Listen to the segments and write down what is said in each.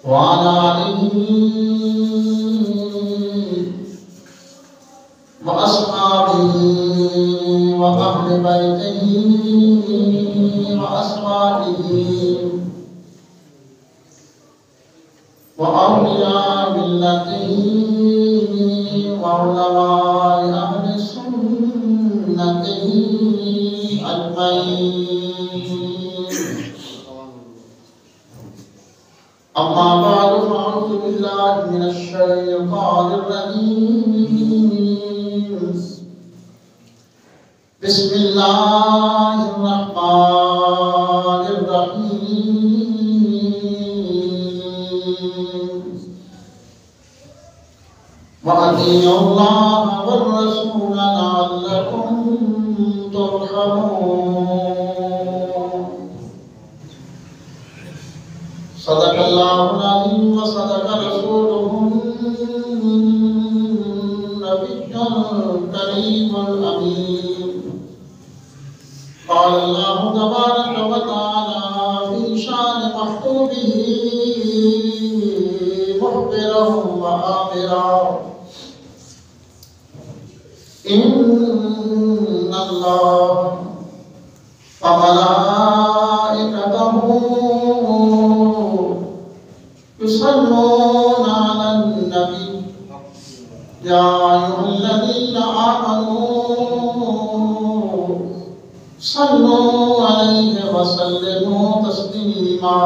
وعلى آله وأصحابه وأهل بيته وأزواجه وأولياء ملته وعلماء أهل سنته أجمعين. أما بعد فأعوذ بالله من الشيطان الرجيم. بسم الله الرحمن الرحيم. وأطيعوا الله والرسول لعلكم ترحمون. صدق الله العظيم وصدق رسوله النبي الكريم الأمين. قال الله تبارك وتعالى في شان محبوبه مخبرا وآمرا: إن الله وملائكته يصلون على النبي يا أيها الذين آمنوا صلوا عليه وسلموا تسليما.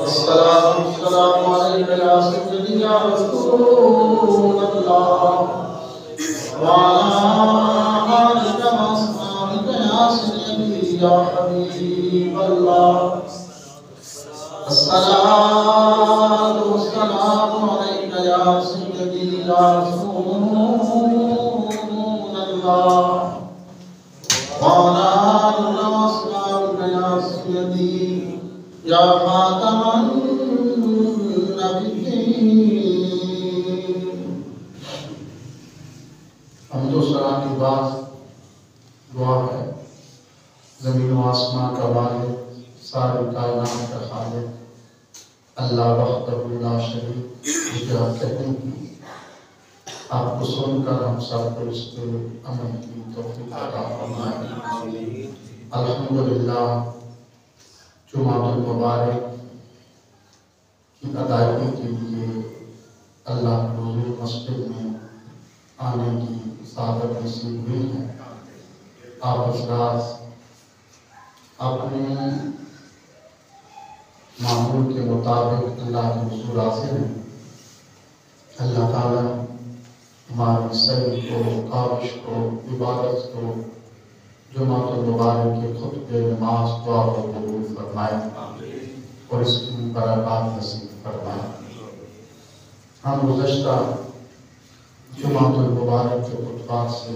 السلام عليك يا سيدي يا رسول الله وعلى آلك وأصحابك يا سيدي يا حبيب الله. الصلاة والسلام عليك يا سيدي يا رسول الله وعلى آلك وأصحابك يا سيدي يا خاتم النبيين. حمد و ثنا کی بات دعا ہے. زمین و آسمان کا والد، ساری کائنات کا خالق اللہ وحدہ لا شریک مجھے آپ کہتے ہیں کہ آپ کو سن کر ہم سب کو اس کے عمل کی توفیق عطا فرمائے. الحمدللہ جمعۃ المبارک کی ادائیگی کے لیے اللہ کے حضور مسجد میں آنے کی سعادت نصیب ہوئی ہے. آپ حضرات اپنے معمول کے مطابق اللہ کے حضور حاضر ہیں. اللہ تعالیٰ ہماری سعی کو، کاوش کو، عبادت کو، جمعۃ المبارک کے خطبے، نماز، دعا کو قبول فرمائے اور اس کی برکات نصیب فرمائے. ہم گزشتہ جمعۃ المبارک کے خطبات سے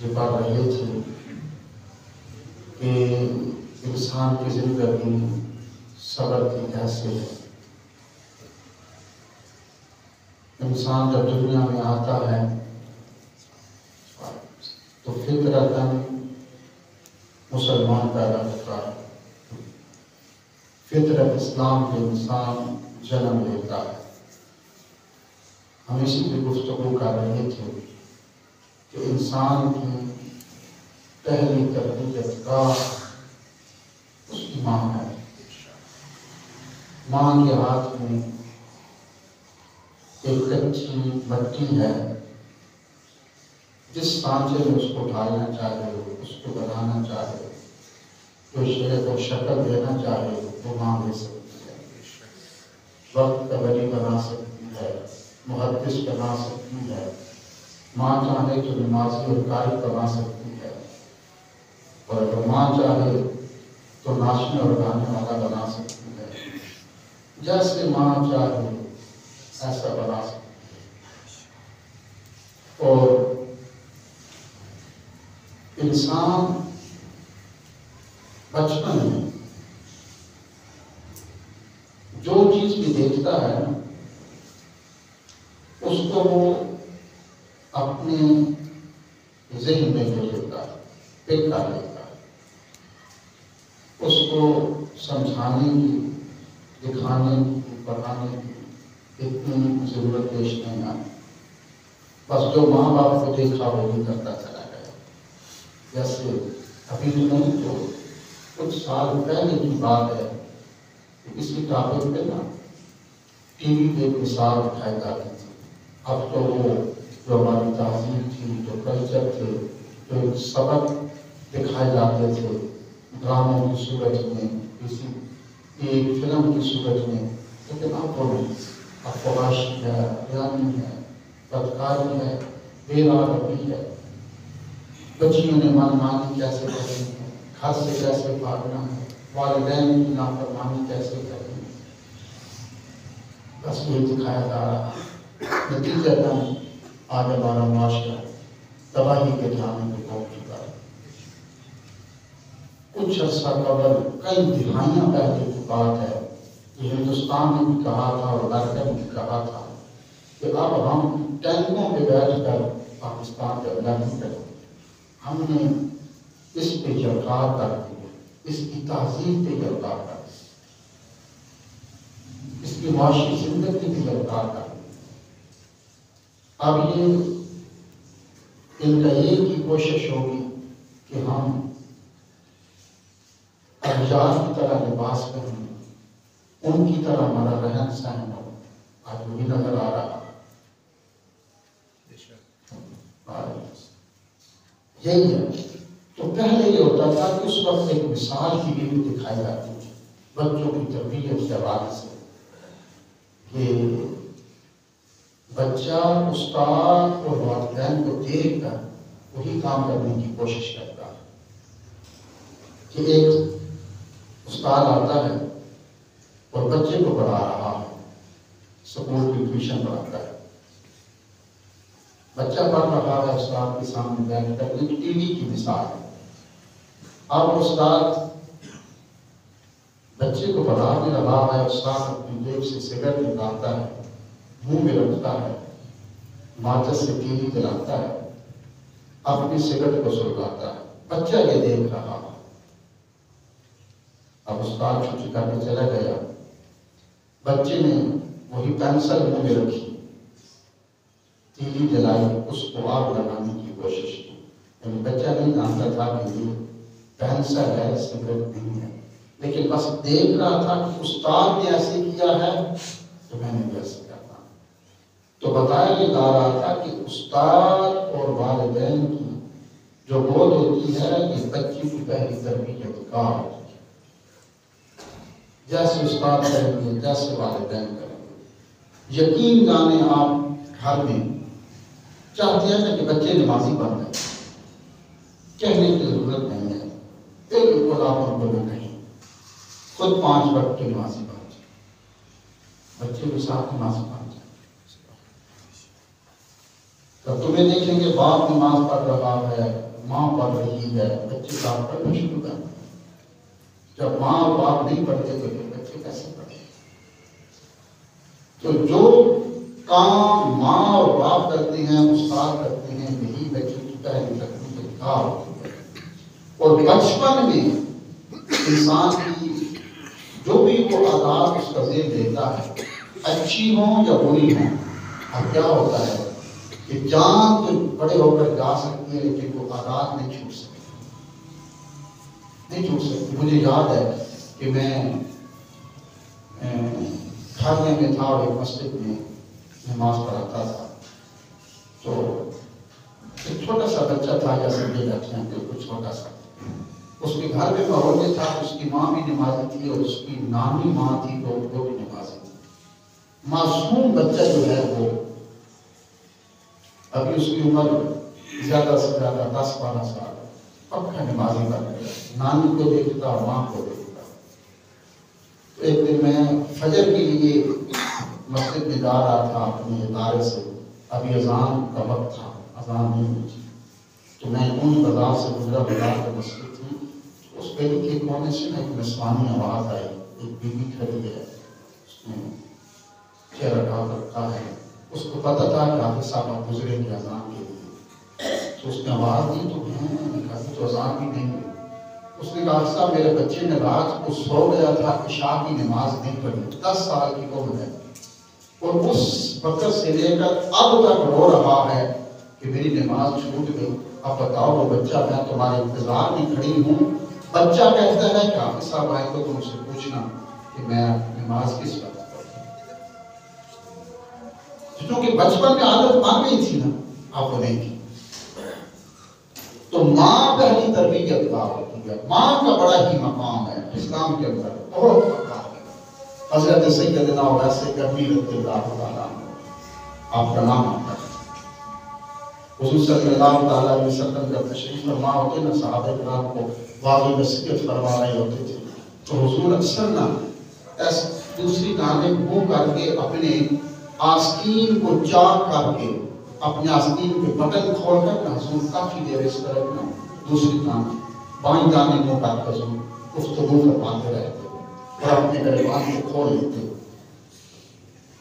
یہ پڑھ رہے تھے کہ انسان کی زندگی صبر کی کیسے ہے. انسان جب دنیا میں آتا ہے تو فطرتاً مسلمان پیدا ہوتا ہے. فطرت اسلام میں انسان جنم لیتا ہے. ہم اسی پہ گفتگو کر رہے تھے کہ انسان کی پہلی تربیت کا اس کی ماں ہے. ماں کے ہاتھ میں ایک کچی مٹی ہے. جس سانچے میں اس کو ڈالنا چاہے، اس کو بنانا چاہے، جو شے کو شکل دینا چاہے وہ ماں دے سکتی ہے. وقت کا ولی بنا سکتی ہے، محدث بنا سکتی ہے. ماں چاہے تو نمازی اور قاری بنا سکتی ہے، اور اگر ماں چاہے تو ناچنے اور گانے والا بنا سکتی ہے. جیسے ماں چاہے ایسا بنا سکتی ہے. اور انسان بچپن میں جو چیز بھی دیکھتا ہے اس کو وہ اپنے اپنے ذہن میں جو لیتا ہے پک کر لیتا ہے، اس کو سمجھانے کی، دکھانے کی، پڑھانے کی اتنی ضرورت پیش نہیں آئی۔ بس جو ماں باپ کو دیکھا وہی کرتا چلا گیا۔ جیسے ابھی نہیں تو کچھ سال پہلے کی بات ہے، کسی ٹاپک پہ نا ٹی وی پہ مثال اٹھائی جاتی تھی۔ اب تو وہ جو ہماری تہذیب تھی، جو کلچر تھے، جو سبق دکھائے جاتے تھے ڈراموں کی صورت میں، کسی ایک فلم کی صورت میں، لیکن اب وہ نہیں۔ اب فحاشی ہے، بیانی ہے، بدکاری ہے، بے ادبی ہے، بچیوں نے من مانی کیسے کرنی ہے، گھر سے کیسے بھاگنا ہے، والدین کی نافرمانی کیسے کرنی ہے، بس یہ دکھایا جا رہا ہے۔ نتیجتاً آج ہمارا معاشرہ تباہی کے جانے کو پہنچ چکا ہے۔ کچھ عرصہ قبل، کئی دہائیاں پہلے کی بات ہے، یہ ہندوستان نے بھی کہا تھا اور امریکہ نے بھی کہا تھا کہ اب ہم ٹینکوں پہ بیٹھ کر پاکستان پہ حملہ نہیں کریں گے۔ ہم نے اس پہ یلغار کر دیا، اس کی تہذیب پہ یلغار کر دیا، اس کی معاشی زندگی پہ یلغار کر دیا۔ اب یہ ان کا ایک ہی کوشش ہوگی کہ ہم ابجاد کی طرح لباس پہنیں، ان کی طرح ہمارا رہن سہن ہو۔ آج وہی نظر آ رہا ہے۔ یہی ہے۔ تو پہلے یہ ہوتا تھا کہ اس وقت ایک مثال کی ویڈیو دکھائی جاتی تھی بچوں کی تربیت کے حوالے سے، کہ بچہ استاد اور والدین کو دیکھ کر وہی کام کرنے کی کوشش کرتا ہے۔ کہ ایک استاد آتا ہے اور بچے کو پڑھا رہا ہے، سکول کی ٹیوشن پڑھاتا ہے، بچہ پڑھ رہا ہے، استاد کے سامنے بیٹھ کر، ایک ٹی وی کی مثال ہے۔ اب استاد بچے کو پڑھا بھی رہا ہے، استاد اپنی جیب سے سگریٹ نکالتا ہے، منہ میں رکھتا ہے، ماچس سے تیلی جلاتا ہے، اپنی سگریٹ کو سلگاتا ہے، بچہ یہ دیکھ رہا ہے۔ اب استاد چھٹی کر کے چلا گیا، بچے نے وہی پینسل منہ میں رکھی، تیلی جلائی، اس کو آگ لگانے کی کوشش کی۔ یعنی بچہ نہیں جانتا تھا کہ یہ پینسل ہے، سگریٹ نہیں ہے، لیکن بس دیکھ رہا تھا کہ استاد نے ایسے کیا ہے تو میں نے بھی ایسے کرنا۔ تو بتایا یہ جا رہا تھا کہ استاد اور والدین کی جو بول ہوتی ہے کہ بچی کی پہلی تربیت کار ہوتی ہے۔ جیسے استاد کریں گے، جیسے والدین کریں گے، یقین جانے آپ گھر میں چاہتے ہیں کہ بچے نمازی بن جائیں، کہنے کی ضرورت نہیں ہے، بالکل آپ ان کو کہیں خود 5 وقت کی نمازی بن جائیں، بچے کے ساتھ نمازی بن جائیں۔ تو تمہیں دیکھیں گے باپ نماز پڑھ رہا ہے، ماں پڑھ رہی ہے، بچے کام پڑھنا شروع کر دیں۔ جب ماں اور باپ نہیں پڑھتے تو پھر بچے کیسے پڑھیں؟ تو جو کام ماں اور باپ کرتے ہیں، استاد کرتے ہیں، یہی بچے کی پہلی تربیت کار ہوتی ہے۔ اور بچپن میں انسان کی جو بھی وہ عادات اس کا ذہن دیتا ہے، اچھی ہوں یا بری ہوں، اب کیا ہوتا ہے کہ جان تو بڑے ہو کر جا سکتی ہے، لیکن وہ عادات نہیں چھوٹ سکتی، نہیں چھوٹ سکتی۔ مجھے یاد ہے کہ میں کھانے میں تھا اور ایک مسجد میں نماز پڑھاتا تھا، تو ایک چھوٹا سا بچہ تھا، یا سمجھے جاتے ہیں بالکل چھوٹا سا، اس کے گھر میں ماحول یہ تھا، اس کی ماں بھی نمازی تھی اور اس کی نانی ماں تھی تو وہ بھی نمازی تھی۔ معصوم بچہ جو ہے وہ ابھی اس کی عمر زیادہ سے زیادہ 10-12 سال، پکا نمازی بن گیا، نانی کو دیکھتا، ماں کو دیکھتا۔ تو ایک دن میں فجر کے لیے مسجد میں جا رہا تھا اپنے ادارے سے، ابھی اذان کا وقت تھا، اذان نہیں ہوئی تھی، تو میں ان بازار سے گزرا، بازار کا مسجد تھی، اس گلی کے کونے سے ایک نسوانی آواز آئی، ایک بیوی کھڑی ہے، اس نے چہرہ ڈھانپ رکھا ہے، اس کو پتہ تھا کہ حافظ صاحب گزرے گے اذان کے لیے، تو اس نے آواز دی تو میں کہا تو اذان بھی نہیں ہوئی. اس نے کہا صاحب میرے بچے نے رات کو سو گیا تھا, عشاء کی نماز نہیں پڑھی, 10 سال کی عمر ہے, اور اس وقت سے لے کر اب تک رو رہا ہے کہ میری نماز چھوٹ گئی. اب بتاؤ وہ بچہ, میں تمہارے انتظار میں کھڑی ہوں, بچہ کہتا ہے کہ حافظ صاحب آئے تو تم سے پوچھنا کہ میں نماز کس وقت پڑھی. کیونکہ بچپن میں عادت مان گئی تھی نا, آپ وہ نہیں کی. تو ماں پہلی تربیت کا ہوتی ہے, ماں کا بڑا ہی مقام ہے اسلام کے اندر, بہت مقام ہے. حضرت سیدنا اویس کرنی رضی اللہ تعالیٰ آپ کا نام آتا ہے. حضور صلی اللہ تعالیٰ علیہ وسلم جب تشریف فرما ہوتے نا, صحابہ کرام کو واضح نصیحت فرما رہے ہوتے تھے, تو حضور اکثر نا ایسے دوسری جانب منہ کر کے اپنے آستین کو چاک کر کے, اپنے آستین کے بٹن کھول کر نا حضور کافی دیر اس طرح نا دوسری جانب بائیں جانب منہ کر کے حضور گفتگو فرماتے رہتے اور اپنے گریبان کو کھول لیتے.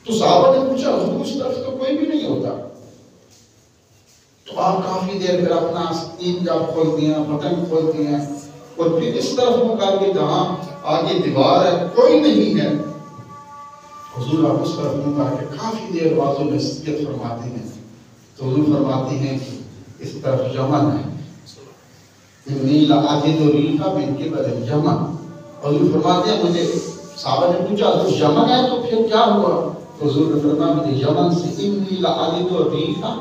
تو صحابہ نے پوچھا حضور اس طرف تو کوئی بھی نہیں ہوتا, تو آپ کافی دیر پھر اپنا آستین جب کھولتے ہیں, بٹن کھولتے ہیں, اور پھر اس طرف منہ کر کے جہاں آگے دیوار ہے کوئی نہیں ہے, حضور آپ اس طرف منہ کر کے کافی دیر واضح نصیحت فرماتے ہیں. تو حضور فرماتے ہیں کہ اس طرف یمن ہے, انی لاجد ریحا من قبل الیمن. حضور فرماتے ہیں مجھے, صحابہ نے پوچھا حضور یمن ہے تو پھر کیا ہوا؟ تو حضور نے فرمایا مجھے یمن سے, انی لاجد ریحا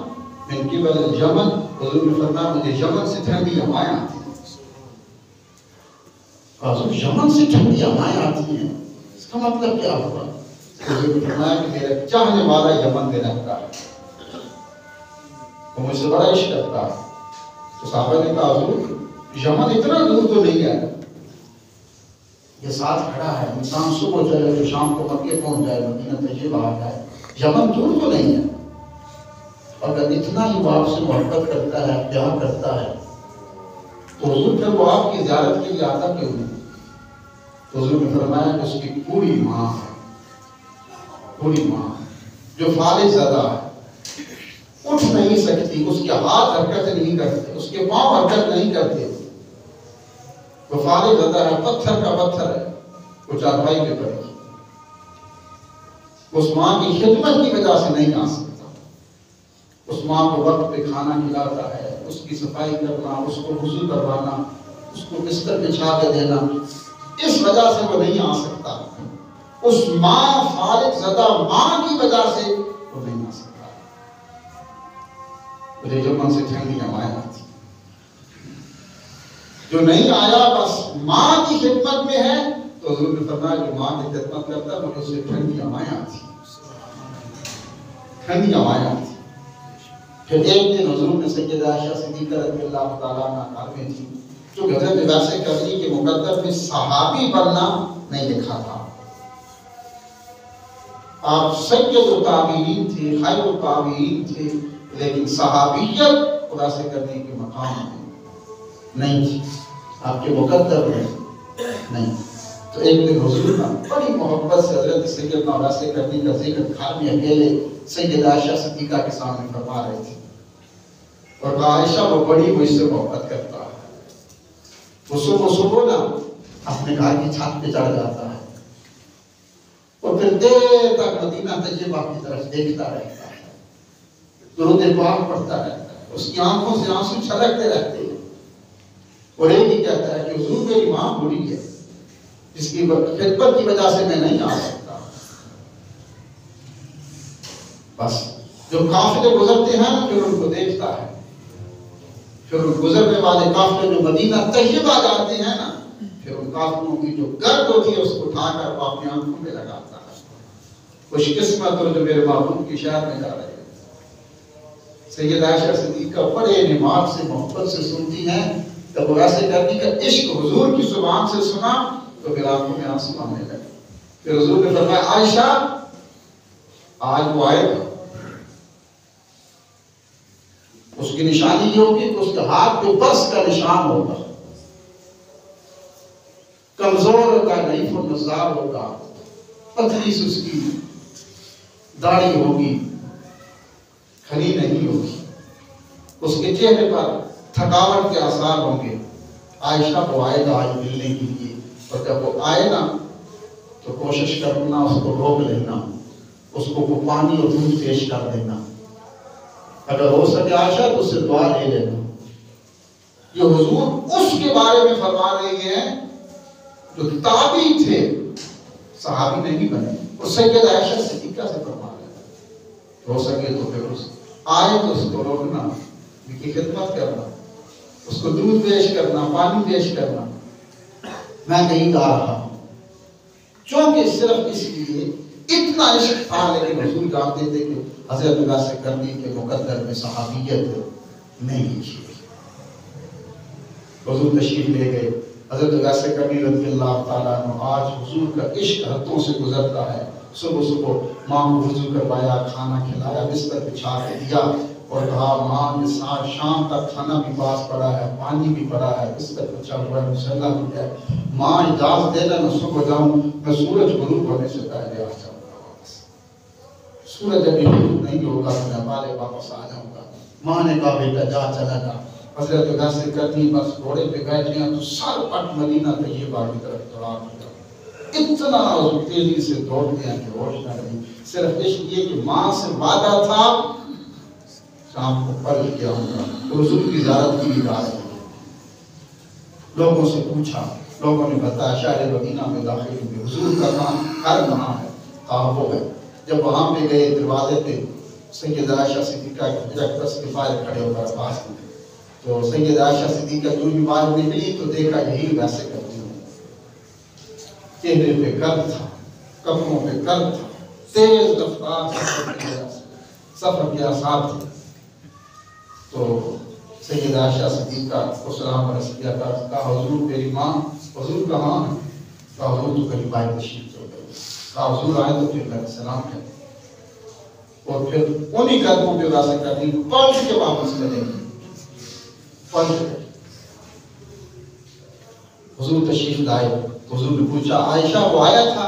من قبل الیمن, حضور نے فرمایا مجھے یمن سے ٹھنڈی ہوائیں آتی ہیں. حضور یمن سے ٹھنڈی ہوائیں آتی ہیں, اس کا مطلب کیا ہوا؟ حضور نے فرمایا کہ میرا چاہنے والا یمن میں رہتا ہے, وہ مجھ سے بڑا عشق کرتا ہے. تو صحابہ نے کہا حضور یمن اتنا دور تو نہیں ہے, یہ ساتھ کھڑا ہے, انسان صبح چلے تو شام کو مکے پہنچ جائے, مدینہ طیبہ آ جائے, یمن دور تو نہیں ہے. اگر اتنا ہی وہ آپ سے محبت کرتا ہے, پیار کرتا ہے, تو حضور پھر وہ آپ کی زیارت کے لیے آتا کیوں نہیں؟ تو حضور نے فرمایا کہ اس کی پوری ماں ہے, پوری ماں جو فالج زدہ ہے, اٹھ نہیں سکتی, اس کے ہاتھ حرکت نہیں کرتے, اس کے پاؤں حرکت نہیں کرتے, وہ فالج زدہ ہے, پتھر کا پتھر ہے, وہ چارپائی پہ پڑے گی. اس ماں کی خدمت کی وجہ سے نہیں آ سکتا. اس ماں کو وقت پہ کھانا کھلاتا ہے, اس کی صفائی کرنا, اس کو وضو کروانا, اس کو بستر بچھا کے دینا, اس وجہ سے وہ نہیں آ سکتا. اس ماں فالج زدہ ماں کی وجہ سے وہ نہیں آ سکتا. مجھے یمن سے ٹھنڈی ہوائیں آتی, جو نہیں آیا بس ماں کی خدمت میں ہے, تو حضور نے فرمایا جو ماں کی خدمت کرتا ہے مجھے اسے ٹھنڈی ہوائیں آتی, ٹھنڈی ہوائیں آتی. پھر ایک دن حضور نے سیدہ عائشہ صدیقہ رضی اللہ تعالیٰ عنہ گھر میں تھی, جو حضرت ویسے کرنی کے مقدر میں صحابی بننا نہیں لکھا تھا. آپ سید التابعین تھے, خیر التابعین تھے, لیکن صحابیت خدا سے کرنے کے مقام میں نہیں تھی, آپ کے مقدر میں نہیں. تو ایک دن حضور نے بڑی محبت سے حضرت سیدنا ویسے کرنی کا ذکر گھر میں اکیلے سیدہ عائشہ صدیقہ کے سامنے فرما رہے تھے, اور کہا عائشہ وہ بڑی مجھ سے محبت کرتا ہے, وہ صبح نا اپنے گھر کی چھت پہ چڑھ جاتا ہے, اور پھر دیر تک مدینہ طیبہ کی طرف دیکھتا رہتا ہے, درود پاک پڑھتا رہتا ہے, اس کی آنکھوں سے آنسو چھلکتے رہتے ہیں, اور ایک ہی کہتا ہے کہ حضور میری ماں بری ہے, جس کی خدمت کی وجہ سے میں نہیں آ سکتا. بس جو قافلے گزرتے ہیں نا پھر ان کو دیکھتا ہے, پھر گزرنے والے قافلے جو مدینہ طیبہ جاتے ہیں نا, پھر ان قافلوں کی جو گرد ہوتی ہے اس کو اٹھا کر وہ اپنی آنکھوں میں لگاتا ہے. خوش قسمت ہو جو میرے محبوب کی شہر میں جا رہے ہیں. سیدہ عائشہ صدیقہ بڑے نماز سے محبت سے سنتی ہیں, جب وہ ایسے کرنی کا عشق حضور کی زبان سے سنا تو پھر آنکھوں میں آنسو آنے لگے. پھر حضور نے فرمایا عائشہ آج وہ آئے گا, اس کی نشانی یہ ہوگی کہ اس کے ہاتھ پہ برس کا نشان ہوگا, کمزور ہوگا, ضعیف و نزار ہوگا, پتلی سی اس کی داڑھی ہوگی, کھلی نہیں ہوگی, اس کے چہرے پر تھکاوٹ کے آثار ہوں گے. عائشہ کو آئے گا آج ملنے کے لیے، اور جب وہ آئے نا تو کوشش کرنا اس کو روک لینا، اس کو پانی اور دودھ پیش کر دینا. اگر ہو سکے عائشہ تو اس سے دعا لے لینا. یہ حضور اس کے بارے میں فرما رہے ہیں جو تابعی تھے، صحابی نہیں بنے. اور سید عائشہ صدیقہ سے فرما رہے ہیں ہو سکے تو پھر اس آئے تو اس کو روکنا، ان کی خدمت کرنا، اس کو دودھ پیش کرنا، پانی پیش کرنا. میں کہیں جا رہا ہوں چونکہ صرف اس لیے اتنا عشق تھا، لیکن حضور جانتے تھے کہ حضرت ویسے کرنی کے مقدر میں صحابیت نہیں تھی. حضور تشریف لے گئے. حضرت ویسے کرنی رضی اللہ تعالیٰ عنہ آج حضور کا عشق حدوں سے گزرتا ہے. صبح صبح ماں کو وضو کروایا، کھانا کھلایا، بستر بچھا کے دیا اور کہا ماں یہ شام تک کھانا بھی پاس پڑا ہے، پانی بھی پڑا ہے، بستر بچھا ہوا ہے، مصلی بھی ہے. ماں اجازت دے میں صبح جاؤں، میں سورج غروب ہونے سے پہلے آ جاؤں گا واپس. سورج ابھی غروب نہیں ہوگا تو میں والے واپس آ جاؤں گا. ماں نے کہا بیٹا جا چلا جا. حضرت ویسے کرنی بس گھوڑے پہ بیٹھ گیا تو سر پٹ مدینہ طیبہ کی طرف دوڑا دیا. اتنا تیزی سے دوڑتے ہیں کہ ہوش نہ رہی. صرف اس لیے کہ ماں سے وعدہ تھا شام کو پل کیا ہوں گا. حضور کی زیارت کی جا رہی ہے. لوگوں سے پوچھا، لوگوں نے بتایا شہر مدینہ میں داخل ہوئے. حضور کا کام گھر وہاں ہے، وہ ہے. جب وہاں پہ گئے دروازے پہ سید عائشہ صدیقہ کے باہر کھڑے ہو کر پاس ہوئے تو سید عائشہ صدیقہ جو بھی باہر نکلی تو دیکھا یہی ویسے کرتی ہوں. چہرے پہ گرد تھا، کپڑوں پہ گرد تھا، تیز رفتار سفر کے آثار تھے. تو سید عائشہ صدیقہ کو سلام عرض کیا کہا حضور میری ماں. حضور کہاں ہے؟ کہا حضور تو کہیں باہر تشریف ہو گئے. کہا حضور آئے تو پھر میں سلام ہے. اور پھر انہی قدموں پہ ویسے کرنی پلٹ کے واپس کریں گے. حضور تشریف لائے. حضور نے پوچھا عائشہ وہ آیا تھا؟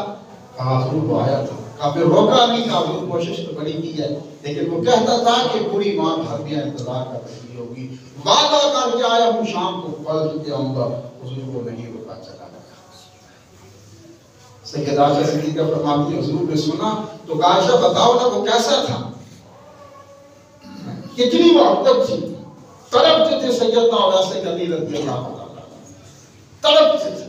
کہا حضور وہ آیا تھا. کہا پھر روکا نہیں تھا؟ حضور کوشش تو بڑی کی ہے لیکن وہ کہتا تھا کہ پوری ماں گھر میں انتظار کر رہی ہوگی، وعدہ کر کے آیا ہوں شام کو پلٹ کے آؤں گا. حضور کو نہیں روکا، چلا گیا. سید عائشہ صدیقہ فرماتی حضور نے سنا تو کہا عائشہ بتاؤ نا وہ کیسا تھا، کتنی محبت تھی. تڑپتے تھے سیدنا ویسے کرنی رضی اللہ تعالیٰ، تڑپتے تھے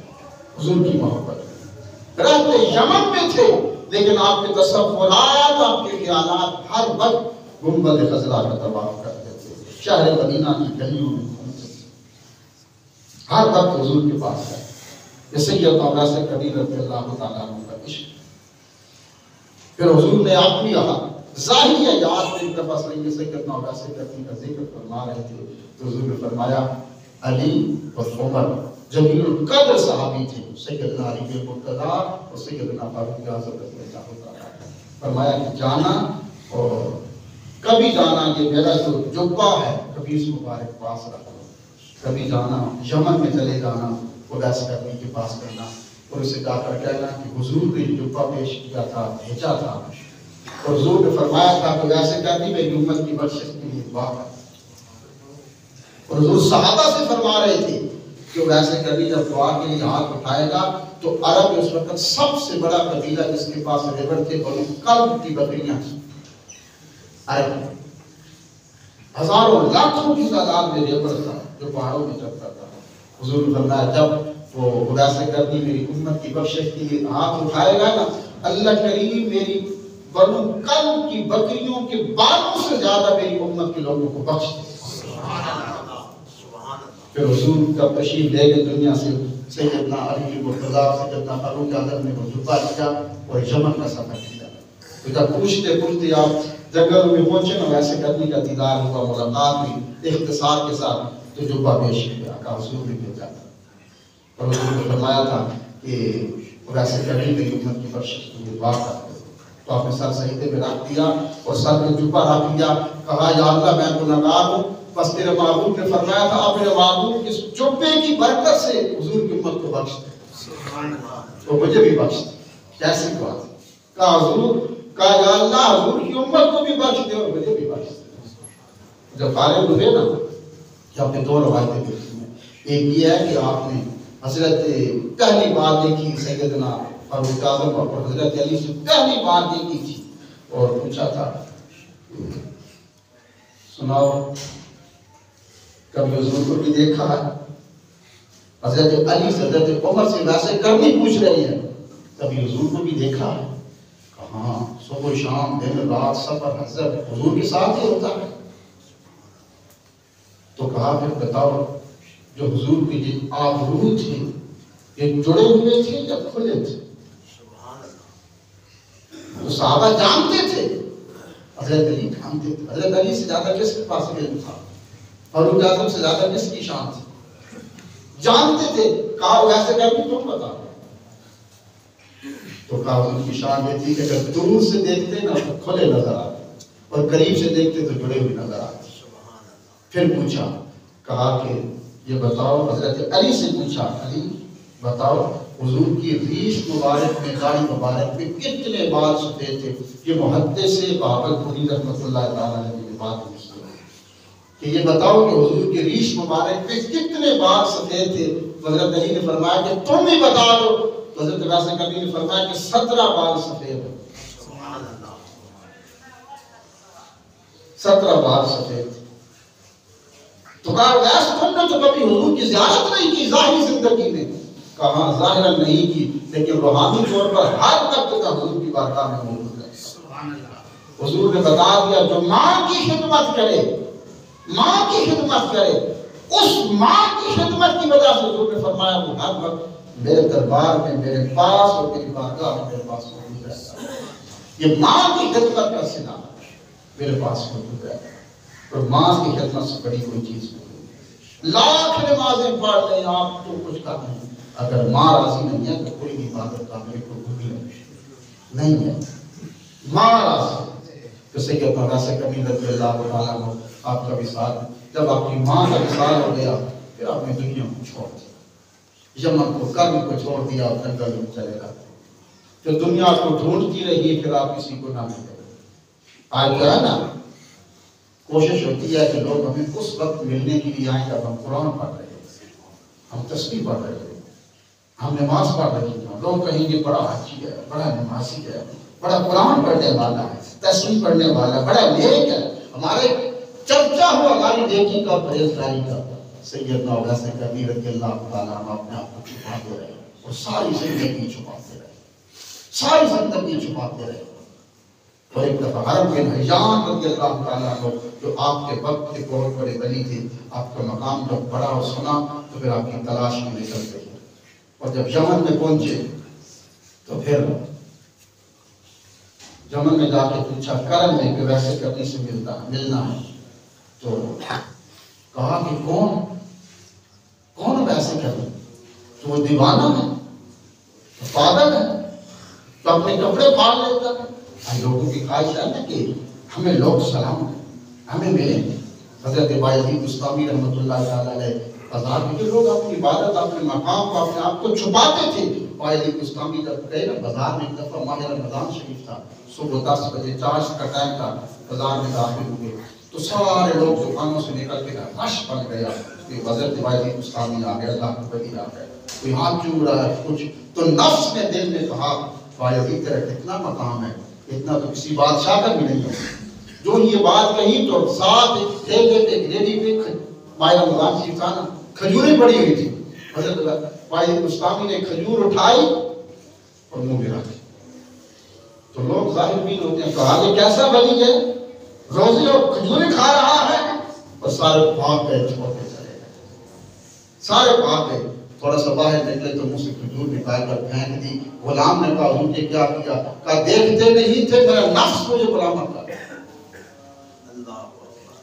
حضور کی محبت. رہتے یمن میں تھے لیکن آپ کے تصورات، آپ کے خیالات ہر وقت گنبد خضرا کا طواف کرتے تھے، شہر مدینہ کی گلیوں میں گھومتے تھے، ہر وقت حضور کے پاس ہے. یہ سیدنا ویسے کرنی رضی اللہ تعالیٰ عنہ کا عشق. پھر حضور نے اپنی ظاہری یاد میں ایک دفعہ سیدنا ویسے کرنی کا ذکر فرما رہے تھے تو حضور نے فرمایا علی اور عمر جلیل القدر صحابی تھے، سیدنا علی بن مرتضیٰ اور سیدنا فاروق اعظم رضی اللہ تعالیٰ. فرمایا کہ جانا اور کبھی جانا، یہ میرا جو جبہ ہے کبھی اس مبارک پاس رکھنا، کبھی جانا یمن میں چلے جانا وہ ویسے کرنی کے پاس کرنا اور اسے جا کر کہنا کہ حضور نے جبہ پیش کیا تھا، بھیجا تھا. اور حضور نے فرمایا تھا کہ ویسے کرنی میری امت کی بخشش کے لیے دعا کر. اور حضور صحابہ سے فرما رہے تھے کہ ویسے کرنی جب دعا کے لیے ہاتھ اٹھائے گا تو عرب اس وقت سب سے بڑا قبیلہ جس کے پاس ریوڑ تھے بنو کلب کی بکریاں عرب، ہزاروں لاکھوں کی تعداد میں ریوڑ تھا جو پہاڑوں میں چلتا تھا. حضور نے فرمایا جب وہ ویسے کرنی میری امت کی بخشش کے لیے ہاتھ اٹھائے گا نا اللہ کریم میری بنو کلب کی بکریوں کے بالوں سے زیادہ میری امت کے لوگوں کو بخش دے. پھر حضور کا تشریف لے گئے دنیا سے سیدنا علی بن مرتضیٰ سیدنا فاروق اعظم نے وہ جبہ لیا اور یمن کا سفر کیا. تو جب پوچھتے پوچھتے آپ جنگلوں میں پہنچے نا ویسے کرنی کا دیدار ہوا، ملاقات ہوئی اختصار کے ساتھ تو جبہ پیش کیا کہ حضور نے بھیجا تھا. اور حضور نے فرمایا تھا کہ ویسے کرنی میری امت کی بخشش کے لیے دعا کرتے. تو آپ نے سر سجدے میں رکھ دیا اور سر میں جبہ رکھ دیا. کہا یا اللہ میں گنہگار ہوں، بس تیرے معبود نے فرمایا تھا آپ میرے معبود کی جبے کی برکت سے حضور کی امت کو بخش دے تو مجھے بھی بخش دے. کیسی بات ہے. کہا حضور، کہا یا اللہ حضور کی امت کو بھی بخش دے اور مجھے بھی بخش دے. جب فارغ ہوئے نا کہ آپ نے دو روایتیں دیکھی ہیں. ایک یہ ہے کہ آپ نے حضرت پہلی بار دیکھی سیدنا فاروق اعظم اور حضرت علی سے پہلی بار دیکھی تھی اور پوچھا تھا سناؤ کبھی حضور کو بھی دیکھا ہے؟ حضرت علی سے حضرت عمر سے ویسے کرنی پوچھ رہی ہے کبھی حضور کو بھی دیکھا ہے؟ ہاں صبح و شام دن رات سفر حضرت حضور کے ساتھ ہی ہوتا ہے. تو کہا پھر بتاؤ جو حضور کی جو آبرو تھے یہ جڑے ہوئے تھے یا کھلے تھے؟ تو صحابہ جانتے تھے, حضرت علی جانتے تھے. حضرت علی سے زیادہ کس کے پاس علم تھا؟ فاروق اعظم سے زیادہ کس کی شان تھی؟ جانتے تھے. کہا ویسے کر کے تم بتا. تو کہا ان کی شان یہ تھی کہ اگر دور سے دیکھتے نا تو کھلے نظر آتے اور قریب سے دیکھتے تو جڑے ہوئے نظر آتے. پھر پوچھا, کہا کہ یہ بتاؤ, حضرت علی سے پوچھا, علی بتاؤ حضور کی ریش مبارک میں داڑھی مبارک میں کتنے بال سفید تھے؟ یہ محدث سے بہاولپوری رحمۃ اللہ تعالیٰ علیہ نے بات کی کہ یہ بتاؤ کہ حضور کی ریش مبارک میں کتنے بال سفید تھے؟ حضرت علی نے فرمایا کہ تم ہی بتا دو. حضرت واسع کبھی نے فرمایا کہ 17 بال سفید ہیں. 17 بال سفید. تو کہا ویسے تم نے تو کبھی حضور کی زیارت نہیں کی ظاہری زندگی میں؟ کہا ظاہراً نہیں کی لیکن روحانی طور پر ہر وقت کا حضور کی بارگاہ میں موجود ہے. حضور نے بتا دیا جو ماں کی خدمت کرے, ماں کی خدمت کرے, اس ماں کی خدمت کی وجہ سے حضور نے فرمایا وہ ہر وقت میرے دربار میں میرے پاس اور میری بارگاہ میں میرے پاس موجود رہتا ہے. یہ ماں کی خدمت کا صلہ میرے پاس موجود ہے اور ماں کی خدمت سے بڑی کوئی چیز نہیں. لاکھ نمازیں پڑھ لیں آپ تو کچھ کر نہیں, اگر ماں راضی نہیں ہے تو کوئی بھی عبادت کا میرے کو نہیں ہے. ماں راضی جیسے کہ اپنا ویسے کبھی رضی اللہ تعالیٰ عنہ آپ کا وصال, جب آپ کی ماں کا وصال ہو گیا پھر آپ نے دنیا کو چھوڑ دیا, یمن کو کرم کو چھوڑ دیا اور جنگل میں چلے گا. جو دنیا کو ڈھونڈتی رہی پھر آپ کسی کو نہ ملے. آج کیا ہے نا کوشش ہوتی ہے کہ لوگ ہمیں اس وقت ملنے کے لیے آئیں جب ہم قرآن پڑھ رہے ہیں, ہم تسبیح پڑھ رہے ہیں, ہم نماز پڑھ رہے ہیں. لوگ کہیں گے بڑا حاجی ہے, بڑا نمازی ہے, بڑا قرآن پڑھنے والا ہے, تسبیح پڑھنے والا ہے, بڑا نیک ہے. ہمارے چرچا ہوا ہماری نیکی کا, پرہیزگاری کا. سیدنا ویسے کبیر رضی اللہ تعالیٰ عنہ اپنے آپ کو چھپاتے رہے اور ساری زندگی چھپاتے رہے, ساری زندگی چھپاتے رہے. اور ایک دفعہ حرم بن حیان رضی اللہ تعالیٰ عنہ جو آپ کے وقت کے بہت بڑے ولی تھے, آپ کا مقام جب پڑھا اور سنا تو پھر آپ کی تلاش میں نکل گئی. اور جب یمن میں پہنچے تو پھر یمن میں جا کے پوچھا کرم میں کہ ویسے کرنے سے ملنا ہے. تو کہا کہ کون ویسے کرنے؟ تو وہ دیوانہ ہے, پاگل ہے, تو اپنے کپڑے پھاڑ لیتا ہے. لوگوں کی خواہش ہے نا کہ ہمیں لوگ سلام ہمیں ملیں. حضرت بایزید بستامی رحمۃ اللہ تعالیٰ علیہ بازار میں جو لوگ اپنی عبادت اپنے مقام کو اپنے آپ کو چھپاتے تھے, بایزید بستامی جب گئے نا بازار میں, ایک دفعہ ماہ رمضان شریف تھا, صبح 10 بجے چارج کا ٹائم تھا, بازار میں داخل ہوئے تو سارے لوگ دکانوں سے نکل کے رش بن گیا کہ حضرت بایزید بستامی آ گئے, اللہ کے ولی آ گئے, کوئی ہاتھ چوم رہا ہے کچھ. تو نفس نے دل میں کہا بایزید تیرا کتنا مقام ہے, اتنا تو کسی بادشاہ کا بھی نہیں ہے. جو یہ بات کہی تو ساتھ ایک ریڈی پہ ماہ رمضان شریف تھا نا, کھجوریں پڑی ہوئی تھی. حضرت بایزید بستامی نے کھجور اٹھائی اور منہ میں رکھی. تو لوگ ظاہر بھی ہوتے ہیں, کہا کہ کیسا ولی ہے, روزے اور کھجوریں کھا رہا ہے. اور سارے بھاگ گئے, چھوڑ کے چلے گئے, سارے بھاگ گئے. تھوڑا سا باہر نکلے تو منہ سے کھجور نکال کر پھینک دی. غلام نے کہا حضور نے کیا کیا؟ کہا دیکھتے نہیں تھے میرا نفس مجھے غلامت کر,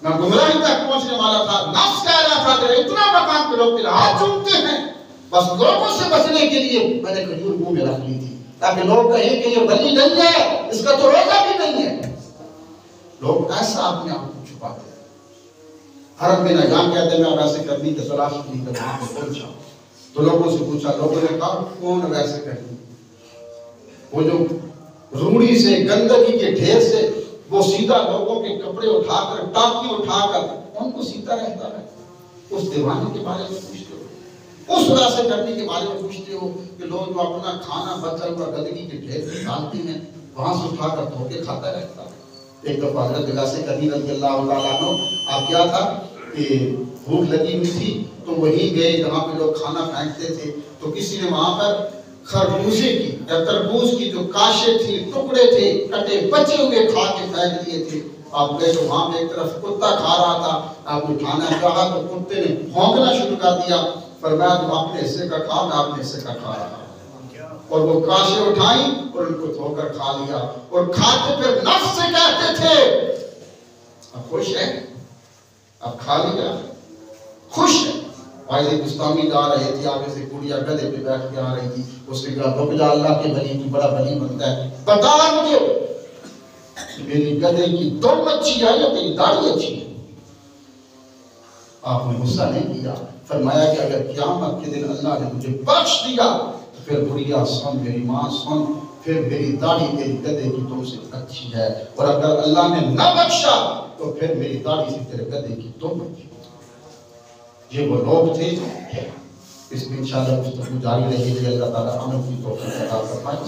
میں گمراہی تک پہنچنے والا تھا. نفس کہہ رہا تھا کہ اتنا مقام پہ لوگ تیرا ہاتھ چومتے ہیں, بس لوگوں سے بچنے کے لیے میں نے کھجور منہ میں رکھ لی تھی تاکہ لوگ کہیں کہ یہ ولی نہیں ہے, اس کا تو روزہ بھی نہیں ہے. لوگ ایسا اپنے آپ کو چھپاتے ہیں. حرم میں نجان کہتے ہیں میں ویسے کرنی کی تلاش کی تو وہاں پہ پہنچا تو لوگوں سے پوچھا, لوگوں نے کہا کون ویسے کرنی؟ وہ جو روڑی سے گندگی کے ڈھیر سے وہ سیدھا لوگوں کے کپڑے اٹھا کر ٹاکی اٹھا کر ان کو سیدھا رہتا ہے. اس دیوانے کے بارے میں پوچھتے ہو، اس طرح سے کرنے کے بارے میں پوچھتے ہو کہ لوگ جو اپنا کھانا بچا ہوا گندگی کے ڈھیر میں ڈالتے ہیں وہاں سے اٹھا کر دھو کے کھاتا رہتا ہے. ایک دفعہ حضرت غوث کرنی رضی اللہ تعالیٰ عنہ آپ کیا تھا کہ بھوک لگی ہوئی تھی تو وہی گئے جہاں پہ لوگ کھانا پھینکتے تھے، تو کسی نے وہاں پر خربوزے کی یا تربوز کی جو کاشے تھی، ٹکڑے تھے، کٹے بچے ہوئے کھا کے پھینک دیے تھے. آپ گئے تو وہاں پہ ایک طرف کتا کھا رہا تھا، آپ نے کھانا چاہا تو کتے نے بھونکنا شروع کر دیا. فرمایا تم اپنے حصے کا کھا، میں اپنے حصے کا کھا رہا ہوں. اور وہ کاشے اٹھائیں اور ان کو دھو کر کھا لیا، اور کھاتے پھر نفس سے کہتے تھے اب خوش ہے، اب کھا لیا، خوش ہے. آئے گستامی جا رہے تھے، آگے سے کڑیا گدھے پہ بیٹھ کے آ رہی تھی. اس نے کہا رک جا، اللہ کے ولی تو بڑا ولی بنتا ہے، بتا مجھے میری گدھے کی دم اچھی ہے یا تیری داڑھی اچھی ہے؟ آپ نے غصہ نہیں کیا، فرمایا کہ اگر قیامت کے دن اللہ نے مجھے بخش دیا تو پھر بڑھیا سن، میری ماں سن، پھر میری داڑھی تیری گدھے کی تم سے اچھی ہے، اور اگر اللہ نے نہ بخشا تو پھر میری داڑھی سے تیرے گدھے کی تم اچھی ہے. یہ وہ لوگ تھے. اس میں انشاءاللہ گفتگو جاری رہے گی. اللہ تعالیٰ عمل کی توفیق عطا فرمائے.